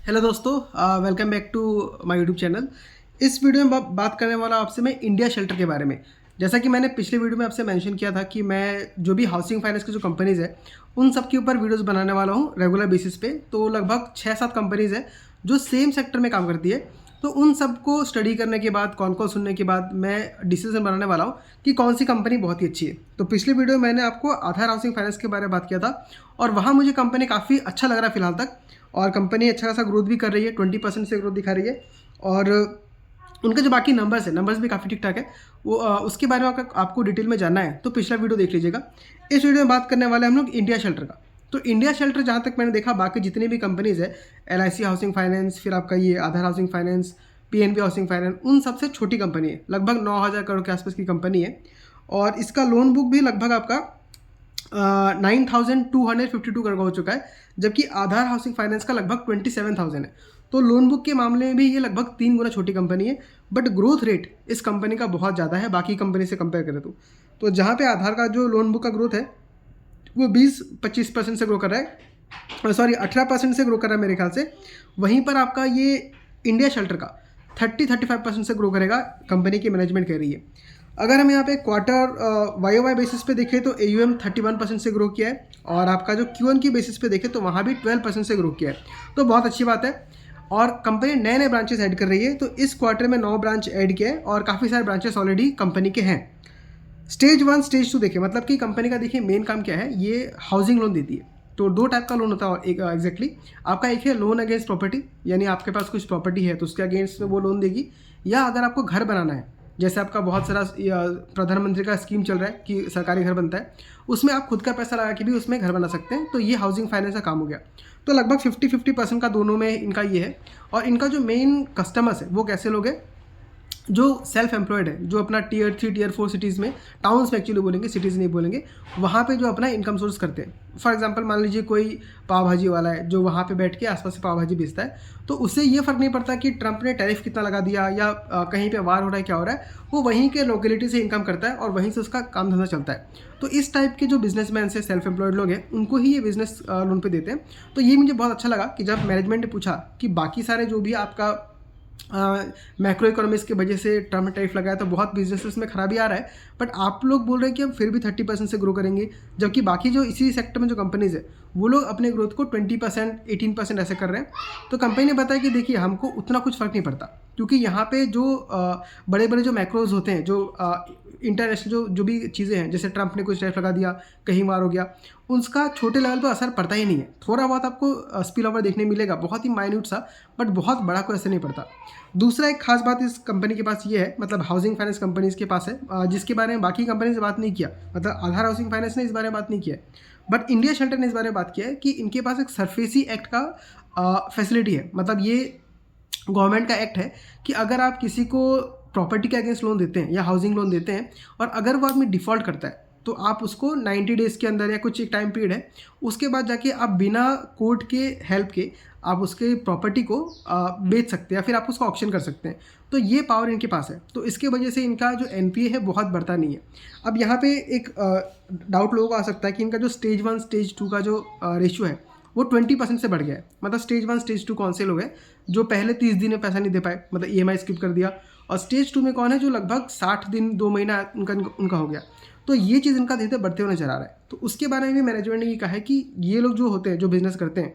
Hello दोस्तों, welcome back to my YouTube channel. इस video में बात करने वाला आपसे मैं इंडिया शेल्टर के बारे में। जैसा कि मैंने पिछले वीडियो में आपसे मेंशन किया था कि मैं जो भी हाउसिंग फाइनेंस की जो कंपनीज़ है उन सब के ऊपर वीडियोस बनाने वाला हूँ रेगुलर बेसिस पे। तो लगभग 6-7 कंपनीज़ है जो सेम सेक्टर में काम करती है। तो उन सबको स्टडी करने के बाद, कौन कौन सुनने के बाद मैं डिसीजन बनाने वाला हूँ कि कौन सी कंपनी बहुत ही अच्छी है। तो पिछले वीडियो में मैंने आपको आधार हाउसिंग फाइनेंस के बारे में बात किया था और वहाँ मुझे कंपनी काफ़ी अच्छा लग रहा है फिलहाल तक। और कंपनी अच्छा खासा ग्रोथ भी कर रही है, 20% से ग्रोथ दिखा रही है। और उनके जो बाकी नंबर्स भी काफ़ी ठीक ठाक है। वो उसके बारे में आपको डिटेल में जानना है तो पिछला वीडियो देख लीजिएगा। इस वीडियो में बात करने वाले हम लोग इंडिया शेल्टर का। तो इंडिया शेल्टर जहाँ तक मैंने देखा, बाकी जितनी भी कंपनीज़ है, LIC हाउसिंग फाइनेंस, फिर आपका ये Aadhaar housing finance, PNB housing finance, उन सबसे छोटी कंपनी है। लगभग 9,000 करोड़ के आसपास की कंपनी है। और इसका लोन बुक भी लगभग आपका 9,252 करोड़ का हो चुका है, जबकि आधार हाउसिंग फाइनेंस का लगभग 27,000 है। तो लोन बुक के मामले में भी ये लगभग 3 गुना छोटी कंपनी है, बट ग्रोथ रेट इस कंपनी का बहुत ज़्यादा है बाकी कंपनी से कंपेयर करें तो जहाँ पे आधार का जो लोन बुक का ग्रोथ है वो 20-25% से ग्रो कर रहा है, सॉरी 18% से ग्रो कर रहा है मेरे ख्याल से। वहीं पर आपका ये इंडिया शेल्टर का 30-35% से ग्रो करेगा, कंपनी की मैनेजमेंट कह रही है। अगर हम यहाँ पे क्वार्टर YOY बेसिस पे देखें तो AUM 31% से ग्रो किया है, और आपका जो Q1 की बेसिस पे देखें तो वहाँ भी 12% से ग्रो किया है। तो बहुत अच्छी बात है। और कंपनी नए नए ब्रांचेस ऐड कर रही है। तो इस क्वार्टर में 9 ब्रांच ऐड किया है और काफ़ी सारे ब्रांचेस ऑलरेडी कंपनी के हैं। स्टेज 1 स्टेज 2 देखिए, मतलब कि कंपनी का देखिए मेन काम क्या है, ये हाउसिंग लोन देती है। तो 2 टाइप का लोन होता है एक एग्जैक्टली। आपका एक है लोन अगेंस्ट प्रॉपर्टी, यानी आपके पास कुछ प्रॉपर्टी है तो उसके अगेंस्ट में वो लोन देगी। या अगर आपको घर बनाना है, जैसे आपका बहुत सारा प्रधानमंत्री का स्कीम चल रहा है कि सरकारी घर बनता है, उसमें आप खुद का पैसा लगा के भी उसमें घर बना सकते हैं। तो ये हाउसिंग फाइनेंस का काम हो गया। तो लगभग 50-50% का दोनों में इनका ये है। और इनका जो मेन कस्टमर्स है वो कैसे लोग हैं, जो सेल्फ एम्प्लॉयड है, जो अपना Tier 3 Tier 4 सिटीज़ में, टाउन्स में एक्चुअली बोलेंगे, सिटीज़ नहीं बोलेंगे, वहाँ पे जो अपना इनकम सोर्स करते हैं। फॉर एग्जांपल मान लीजिए कोई पाव भाजी वाला है जो वहाँ पे बैठ के आसपास से पाव भाजी बेचता है, तो उससे ये फ़र्क नहीं पड़ता कि ट्रंप ने टैरिफ कितना लगा दिया या कहीं पे वार हो रहा है, क्या हो रहा है, वो वहीं के लोकेलिटी से इनकम करता है और वहीं से उसका काम धंधा चलता है। तो इस टाइप के जो बिजनेसमैन से सेल्फ एम्प्लॉयड लोग हैं उनको ही ये बिजनेस लोन पे देते हैं। तो ये मुझे बहुत अच्छा लगा कि जब मैनेजमेंट ने पूछा कि बाकी सारे जो भी आपका मैक्रो इकोनॉमिक्स की वजह से टर्म टैरिफ लगाया तो बहुत बिजनेसेस में खराबी आ रहा है, बट आप लोग बोल रहे हैं कि हम फिर भी 30% से ग्रो करेंगे, जबकि बाकी जो इसी सेक्टर में जो कंपनीज है वो लोग अपने ग्रोथ को 20%, 18% ऐसे कर रहे हैं। तो कंपनी ने बताया कि देखिए हमको उतना कुछ फ़र्क नहीं पड़ता, क्योंकि यहाँ पे जो बड़े बड़े जो मैक्रोज होते हैं, जो इंटरनेशनल जो भी चीज़ें हैं, जैसे ट्रंप ने कुछ टैरिफ लगा दिया, कहीं मार हो गया, उसका छोटे लेवल पर असर पड़ता ही नहीं है। थोड़ा बहुत आपको स्पिल ओवर देखने मिलेगा, बहुत ही माइन्यूट सा, बट बहुत बड़ा कोई असर नहीं पड़ता। दूसरा एक खास बात इस कंपनी के पास ये है, मतलब हाउसिंग फाइनेंस कंपनीज के पास है, जिसके बारे में बाकी कंपनी से बात नहीं किया, मतलब आधार हाउसिंग फाइनेंस ने इस बारे में बात नहीं किया है, बट इंडिया शेल्टर ने इस बारे में बात किया है कि इनके पास एक सरफेसी एक्ट का फैसिलिटी है। मतलब ये गवर्नमेंट का एक्ट है कि अगर आप किसी को प्रॉपर्टी के अगेंस्ट लोन देते हैं या हाउसिंग लोन देते हैं और अगर वो आदमी डिफ़ॉल्ट करता है तो आप उसको 90 डेज़ के अंदर, या कुछ एक टाइम पीरियड है, उसके बाद जाके आप बिना कोर्ट के हेल्प के आप उसके प्रॉपर्टी को बेच सकते हैं या फिर आप उसको ऑक्शन कर सकते हैं। तो ये पावर इनके पास है। तो इसके वजह से इनका जो NPA है बहुत बढ़ता नहीं है। अब यहाँ पे एक डाउट लोगों को आ सकता है कि इनका जो स्टेज 1 स्टेज 2 का जो रेशियो है वो 20% से बढ़ गया है। मतलब स्टेज 1 स्टेज 2 कौन से लोग हैं जो पहले 30 दिन में पैसा नहीं दे पाए, मतलब EMI स्किप कर दिया, और स्टेज 2 में कौन है जो लगभग 60 दिन 2 महीना उनका हो गया। तो ये चीज़ इनका धीरे धीरे बढ़ते हुए नजर आ रहा है। तो उसके बारे में भी मैनेजमेंट ने ये कहा है कि ये लोग जो होते हैं, जो बिजनेस करते हैं,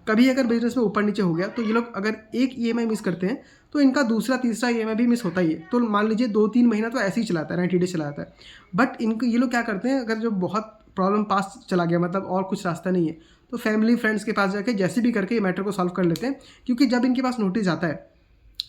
कभी अगर बिजनेस में ऊपर नीचे हो गया तो ये लोग अगर एक EMI मिस करते हैं तो इनका दूसरा तीसरा EMI भी मिस होता ही है। तो मान लीजिए 2-3 महीना तो ऐसे ही चलाता है, 90 डेज चलाता है। बट इनको ये लोग क्या करते हैं, अगर जो बहुत प्रॉब्लम पास चला गया, मतलब और कुछ रास्ता नहीं है, तो फैमिली फ्रेंड्स के पास जाके जैसे भी करके ये मैटर को सॉल्व कर लेते हैं। क्योंकि जब इनके पास नोटिस आता है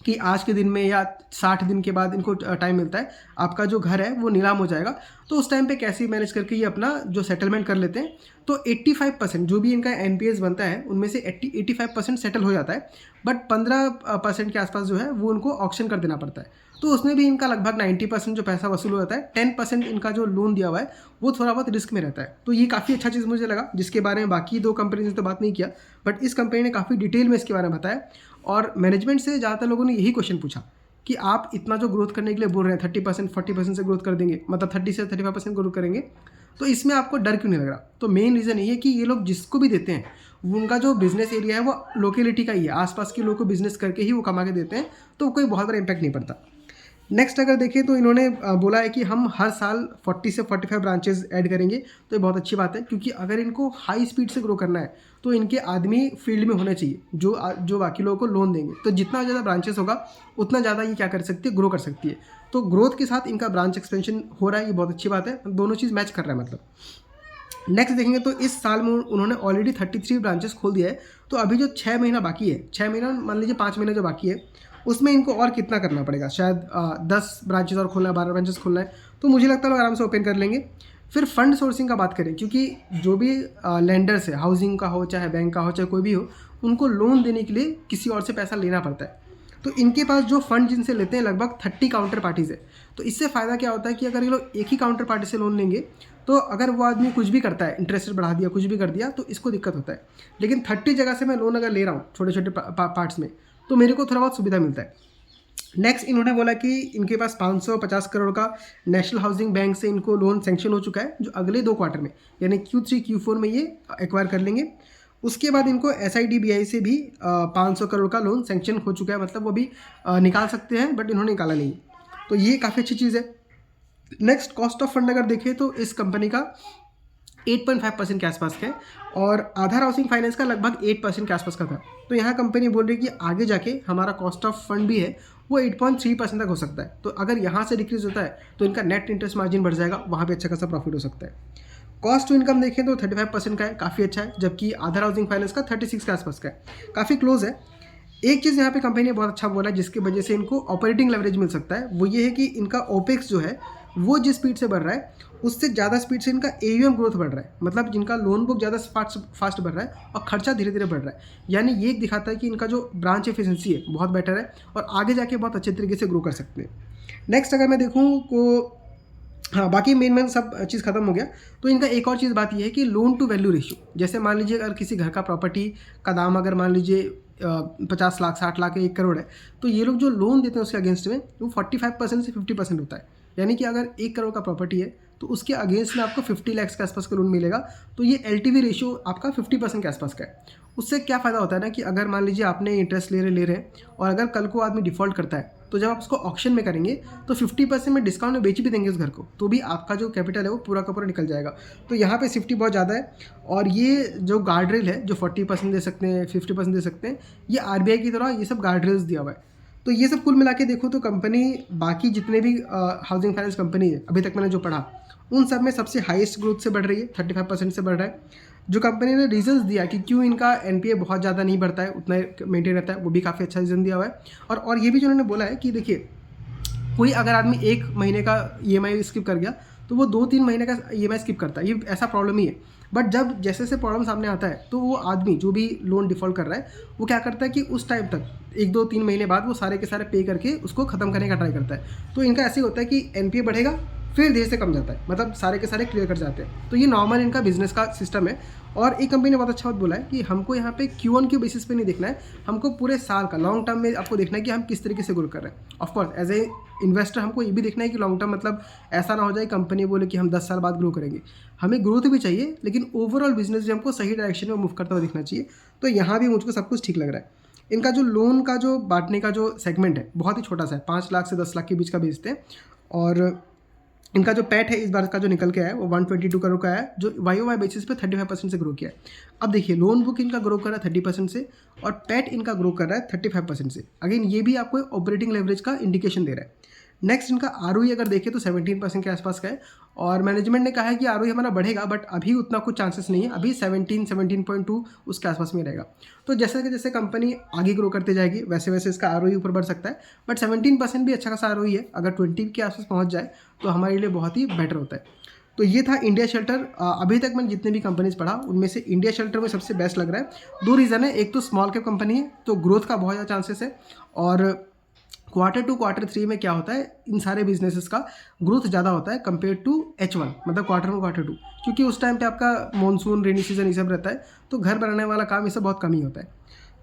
कि आज के दिन में या 60 दिन के बाद इनको टाइम मिलता है, आपका जो घर है वो नीलाम हो जाएगा, तो उस टाइम पे कैसे मैनेज करके ये अपना जो सेटलमेंट कर लेते हैं। तो 85% जो भी इनका NPS बनता है उनमें से 85% सेटल हो जाता है, बट 15% के आसपास जो है वो उनको ऑक्शन कर देना पड़ता है। तो उसमें भी इनका लगभग 90% जो पैसा वसूल हो जाता है। 10% इनका जो लोन दिया हुआ है वो थोड़ा बहुत रिस्क में रहता है। तो ये काफ़ी अच्छा चीज़ मुझे लगा, जिसके बारे में बाकी 2 कंपनी ने तो बात नहीं किया, बट इस कंपनी ने काफ़ी डिटेल में इसके बारे में बताया। और मैनेजमेंट से ज़्यादातर लोगों ने यही क्वेश्चन पूछा कि आप इतना जो ग्रोथ करने के लिए बोल रहे हैं, 30% 40% से ग्रोथ कर देंगे, मतलब 30 से 35% ग्रोथ करेंगे, तो इसमें आपको डर क्यों नहीं लग रहा। तो मेन रीज़न ये है कि ये लोग जिसको भी देते हैं उनका जो बिजनेस एरिया है वो लोकेलिटी का ही है, आसपास के लोगों को बिजनेस करके ही वो कमा के देते हैं, तो कोई बहुत बड़ा इम्पैक्ट नहीं पड़ता। नेक्स्ट अगर देखें तो इन्होंने बोला है कि हम हर साल 40 से 45 ब्रांचेस ऐड करेंगे, तो ये बहुत अच्छी बात है, क्योंकि अगर इनको हाई स्पीड से ग्रो करना है तो इनके आदमी फील्ड में होने चाहिए जो बाकी लोगों को लोन देंगे। तो जितना ज़्यादा ब्रांचेस होगा उतना ज़्यादा ये क्या कर सकती है, ग्रो कर सकती है। तो ग्रोथ के साथ इनका ब्रांच एक्सपेंशन हो रहा है, ये बहुत अच्छी बात है, दोनों चीज़ मैच कर रहा है मतलब। नेक्स्ट देखेंगे तो इस साल में उन्होंने ऑलरेडी 33 ब्रांचेस खोल दिया है। तो अभी जो 6 महीना बाकी है, 6 महीना मान लीजिए 5 महीना जो बाकी है, उसमें इनको और कितना करना पड़ेगा, शायद 10 ब्रांचेस और खोलना है, 12 ब्रांचेस खोलना है, तो मुझे लगता है लोग आराम से ओपन कर लेंगे। फिर फंड सोर्सिंग का बात करें, क्योंकि जो भी लेंडर्स है, हाउसिंग का हो चाहे बैंक का हो चाहे कोई भी हो, उनको लोन देने के लिए किसी और से पैसा लेना पड़ता है। तो इनके पास जो फंड जिनसे लेते हैं लगभग 30 काउंटर पार्टीज़ है। तो इससे फ़ायदा क्या होता है कि अगर ये लोग एक ही काउंटर पार्टी से लोन लेंगे तो अगर वो आदमी कुछ भी करता है, इंटरेस्ट रेट बढ़ा दिया, कुछ भी कर दिया, तो इसको दिक्कत होता है। लेकिन 30 जगह से मैं लोन अगर ले रहा हूँ छोटे छोटे पार्ट्स में, तो मेरे को थोड़ा बहुत सुविधा मिलता है। नेक्स्ट इन्होंने बोला कि इनके पास 550 करोड़ का नेशनल हाउसिंग बैंक से इनको लोन सेंक्शन हो चुका है, जो अगले 2 क्वार्टर में यानी Q3 Q4 में ये एक्वायर कर लेंगे। उसके बाद इनको SIDBI से भी 500 करोड़ का लोन सेंक्शन हो चुका है, मतलब वो भी निकाल सकते हैं, बट इन्होंने निकाला नहीं। तो ये काफ़ी अच्छी चीज़ है। नेक्स्ट कॉस्ट ऑफ फंड अगर देखें तो इस कंपनी का 8.5% के आसपास है, और आधार हाउसिंग फाइनेंस का लगभग 8% के आसपास का था। तो यहाँ कंपनी बोल रही है कि आगे जाके हमारा कॉस्ट ऑफ फंड भी है वो 8.3% तक हो सकता है। तो अगर यहाँ से डिक्रीज होता है तो इनका नेट इंटरेस्ट मार्जिन बढ़ जाएगा, वहाँ पे अच्छा खासा प्रॉफिट हो सकता है। कॉस्ट टू इनकम देखें तो 35% का है, काफ़ी अच्छा है, जबकि आधार हाउसिंग फाइनेंस का 36 के आसपास का है, काफ़ी क्लोज है। एक चीज़ यहाँ पे कंपनी ने बहुत अच्छा बोला जिसकी वजह से इनको ऑपरेटिंग लेवरेज मिल सकता है, वो ये है कि इनका ओपेक्स जो है वो जिस स्पीड से बढ़ रहा है उससे ज़्यादा स्पीड से इनका AUM ग्रोथ बढ़ रहा है, मतलब जिनका लोन बुक ज़्यादा फास्ट बढ़ रहा है और खर्चा धीरे धीरे बढ़ रहा है। यानी ये एक दिखाता है कि इनका जो ब्रांच एफिशिएंसी है बहुत बेटर है और आगे जाके बहुत अच्छे तरीके से ग्रो कर सकते हैं। नेक्स्ट अगर मैं देखूँ तो हाँ, बाकी मेन सब चीज़ खत्म हो गया। तो इनका एक और चीज़ बात ये है कि लोन टू वैल्यू रेशियो, जैसे मान लीजिए अगर किसी घर का प्रॉपर्टी का दाम अगर मान लीजिए 50 लाख 60 लाख 1 करोड़ है, तो ये लोग जो लोन देते हैं उसके अगेंस्ट में वो 45% से 50% होता है। यानी कि अगर 1 करोड़ का प्रॉपर्टी है तो उसके अगेंस्ट में आपको 50 लाख के आसपास का लोन मिलेगा। तो ये LTV रेशियो आपका 50% के आसपास का है। उससे क्या फ़ायदा होता है ना कि अगर मान लीजिए आपने इंटरेस्ट ले रहे हैं और अगर कल को आदमी डिफ़ॉल्ट करता है, तो जब आप उसको ऑक्शन में करेंगे तो 50% में डिस्काउंट में बेच भी देंगे उस घर को, तो भी आपका जो कैपिटल है वो पूरा का पूरा निकल जाएगा। तो यहाँ पे सेफ्टी बहुत ज़्यादा है। और ये जो गार्ड रेल है जो 40% दे सकते हैं, 50% दे सकते हैं, ये RBI की तरह ये सब गार्ड रेल्स दिया हुआ है। तो ये सब कुल मिला के देखो तो कंपनी बाकी जितने भी हाउसिंग फाइनेंस कंपनी है अभी तक मैंने जो पढ़ा उन सब में सबसे हाईएस्ट ग्रोथ से बढ़ रही है, 35% से बढ़ रहा है। जो कंपनी ने रीजंस दिया कि क्यों इनका NPA बहुत ज़्यादा नहीं बढ़ता है, उतना मेंटेन रहता है, वो भी काफ़ी अच्छा रीज़न दिया हुआ है। और ये भी जो उन्होंने बोला है कि देखिए कोई अगर आदमी 1 महीने का EMI स्किप कर गया तो वो 2-3 महीने का EMI स्किप करता है, ये ऐसा प्रॉब्लम ही है। बट जब जैसे जैसे प्रॉब्लम सामने आता है तो वो आदमी जो भी लोन डिफ़ॉल्ट कर रहा है वो क्या करता है कि उस टाइम तक 1-2-3 महीने बाद वो सारे के सारे पे करके उसको ख़त्म करने का ट्राई करता है। तो इनका ऐसे ही होता है कि NPA बढ़ेगा फिर धीरे से कम जाता है, मतलब सारे के सारे क्लियर कर जाते हैं। तो ये नॉर्मल इनका बिजनेस का सिस्टम है। और एक कंपनी ने बहुत अच्छा बात बोला है कि हमको यहाँ पे Q1 बेसिस पे नहीं देखना है, हमको पूरे साल का लॉन्ग टर्म में आपको देखना है कि हम किस तरीके से ग्रो कर रहे हैं। ऑफकोर्स एज ए इन्वेस्टर हमको ये भी देखना है कि लॉन्ग टर्म मतलब ऐसा ना हो जाए कंपनी बोले कि हम 10 साल बाद ग्रो करेंगे, हमें ग्रोथ भी चाहिए लेकिन ओवरऑल बिजनेस भी हमको सही डायरेक्शन में मूव करता हुआ दिखना चाहिए। तो यहाँ भी मुझको सब कुछ ठीक लग रहा है। इनका जो लोन का जो बांटने का जो सेगमेंट है बहुत ही छोटा सा है, 5 लाख से 10 लाख के बीच का बेचते हैं। और इनका जो पैट है इस बार का जो निकल के आया है वो 122 करोड़ का है, जो YOY बेसिस पे 35% से ग्रो किया है। अब देखिए लोन बुक इनका ग्रो कर रहा है 30% से और पैट इनका ग्रो कर रहा है 35% से। अगेन ये भी आपको ऑपरेटिंग लेवरेज का इंडिकेशन दे रहा है। नेक्स्ट इनका ROE अगर देखें तो 17% के आसपास का है और मैनेजमेंट ने कहा है कि ROE हमारा बढ़ेगा, बट अभी उतना कुछ चांसेस नहीं है, अभी 17.2 उसके आसपास में रहेगा। तो जैसे कि जैसे कंपनी आगे ग्रो करते जाएगी वैसे वैसे इसका ROE ऊपर बढ़ सकता है, बट 17% भी अच्छा खासा ROE है। अगर 20 के आसपास पहुँच जाए तो हमारे लिए बहुत ही बेटर होता है। तो ये था इंडिया शेल्टर। अभी तक मैंने जितने भी कंपनीज पढ़ा उनमें से इंडिया शेल्टर में सबसे बेस्ट लग रहा है। 2 रीज़न है, एक तो स्मॉल कैप कंपनी है तो ग्रोथ का बहुत ज़्यादा चांसेस है, और Q2 Q3 में क्या होता है इन सारे बिजनेसेस का ग्रोथ ज़्यादा होता है कंपेयर टू H1, मतलब Q1 Q2, क्योंकि उस टाइम पे आपका मॉनसून रेनी सीजन ये सब रहता है तो घर बनाने वाला काम ये सब बहुत कम ही होता है।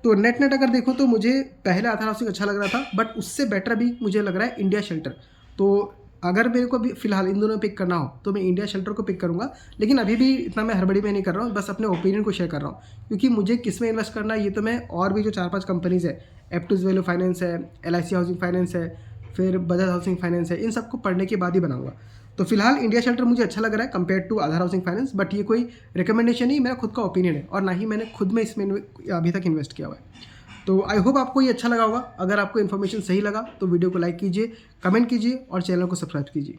तो नेट अगर देखो तो मुझे पहले आधार हाउसिंग अच्छा लग रहा था, बट उससे बेटर भी मुझे लग रहा है इंडिया शेल्टर। तो अगर मेरे को अभी फ़िलहाल इन दोनों में पिक करना हो तो मैं इंडिया शेल्टर को पिक करूँगा, लेकिन अभी भी इतना मैं हड़बड़ी में नहीं कर रहा हूँ, बस अपने ओपिनियन को शेयर कर रहा हूँ। क्योंकि मुझे किस में इन्वेस्ट करना है ये तो मैं और भी जो 4-5 कंपनीज़ है, एप्टूज़ वैल्यू फाइनेंस है, LIC हाउसिंग फाइनेंस है, फिर बजाज हाउसिंग फाइनेंस है, इन सबको पढ़ने के बाद ही बनाऊँगा। तो फिलहाल इंडिया शेल्टर मुझे अच्छा लग रहा है compare to Aadhar housing Finance, but ये कोई रिकमेंडेशन नहीं, मेरा खुद का ओपिनियन है और ना ही मैंने खुद में इसमें अभी तक इन्वेस्ट किया हुआ है। तो आई होप आपको ये अच्छा लगा होगा। अगर आपको इन्फॉर्मेशन सही लगा तो वीडियो को लाइक कीजिए, कमेंट कीजिए और चैनल को सब्सक्राइब कीजिए।